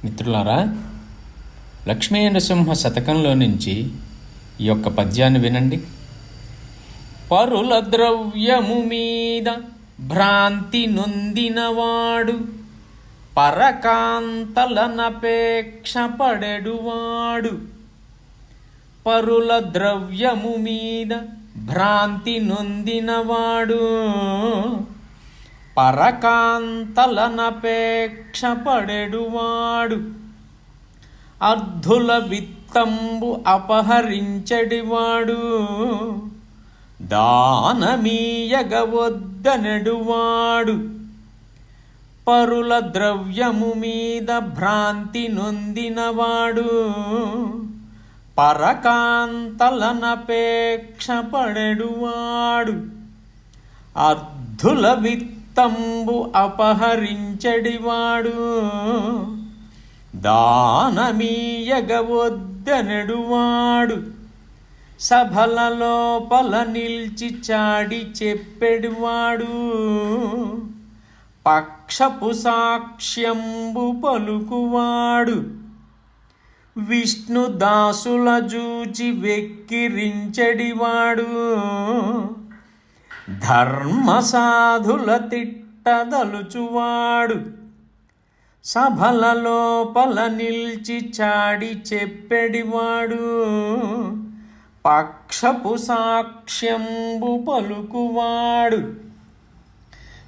మిత్రులారా, లక్ష్మీ నరసింహ శతకంలో నుంచి ఈ యొక్క పద్యాన్ని వినండి. పరుల ద్రవ్యము మీద భ్రాంతి నొందినవాడు, పరకాంతలనపేక్ష పడెడువాడు. పరుల ద్రవ్యము మీద భ్రాంతి నొందినవాడు, పరకాంతలనపేక్ష పడెడువాడు. అర్ధుల విత్తంబు అపహరించడివాడు, దానమీయగవొద్దనెడువాడు. పరుల ద్రవ్యము మీద భ్రాంతి నొందినవాడు, పరకాంతలనపేక్ష పడెడువాడు. అర్ధుల విత్తంబు అపహరించడివాడు, దానమీయగవొద్దనెడువాడు. సభల లోపల నిల్చి చాడి చెప్పెడివాడు, పక్షపు సాక్ష్యంబు పలుకువాడు. విష్ణుదాసుల జూచి వెక్కిరించడివాడు, ధర్మసాధుల తిట్టదలుచువాడు. సభల లోపల నిల్చి చాడి చెప్పెడివాడు, పక్షపు సాక్ష్యంబు పలుకువాడు.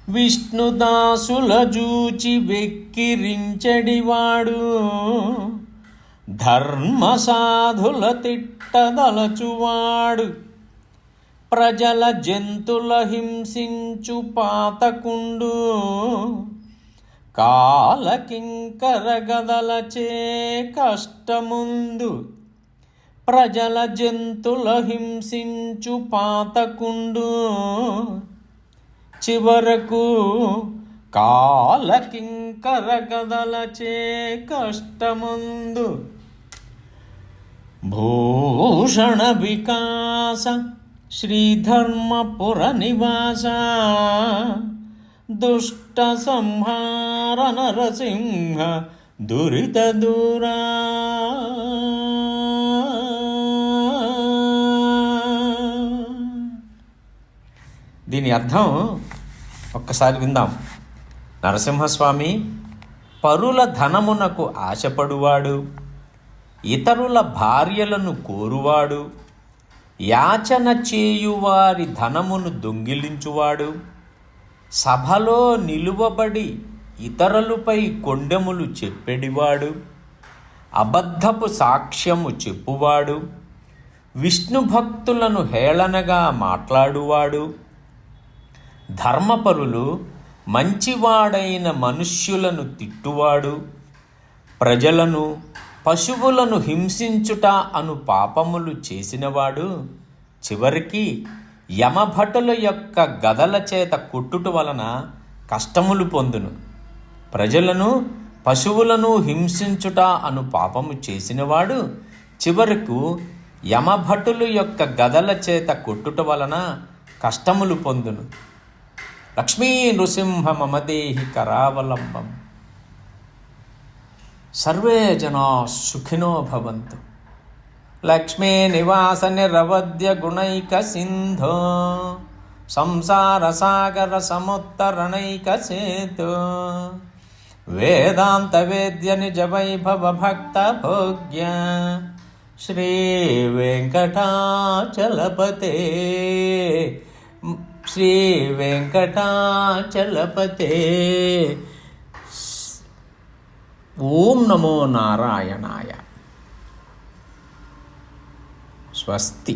విష్ణుదాసుల జూచి వెక్కిరించడివాడు, ధర్మసాధుల తిట్టదలచువాడు. ప్రజల జంతుల హింసించు పాతకుండు, కాలకింకర గదలచే కష్టముందు. ప్రజల జంతుల హింసించు పాతకుండు, చివరకు కాలకింకర గదలచే కష్టముందు. భూషణ వికాస శ్రీధర్మపుర నివాస, దుష్ట సంహార నరసింహ దురిత దూరా. దీని అర్థం ఒక్కసారి విందాం. నరసింహస్వామి పరుల ధనమునకు ఆశపడువాడు, ఇతరుల భార్యలను కోరువాడు, యాచన చేయువారి ధనమును దొంగిలించువాడు, సభలో నిలువబడి ఇతరులపై కొండెములు చెప్పెడివాడు, అబద్ధపు సాక్ష్యము చెప్పువాడు, విష్ణు భక్తులను హేళనగా మాట్లాడువాడు. ధర్మపరులు మంచివాడైన మనుష్యులను తిట్టువాడు, ప్రజలను పశువులను హింసించుట అను పాపములు చేసినవాడు చివరికి యమభటుల యొక్క గదల చేత కొట్టుట వలన కష్టములు పొందును. ప్రజలను పశువులను హింసించుట అను పాపము చేసినవాడు చివరకు యమభటుల యొక్క గదల చేత కొట్టుట వలన కష్టములు పొందును. లక్ష్మీ నృసింహ మమదేహి కరావలంబం. సర్వే జనా సుఖినో భవంతు. లక్ష్మీ నివాస నిరవద్య గుణైక సింధో, సంసార సాగర సముత్తరణైక సేతు, వేదాంత వేద్య నిజ వైభవ భక్త భోగ్య, శ్రీ వెంకటాచలపతే శ్రీ వెంకటాచలపతే. ఓం నమో నారాయణాయ. స్వస్తి.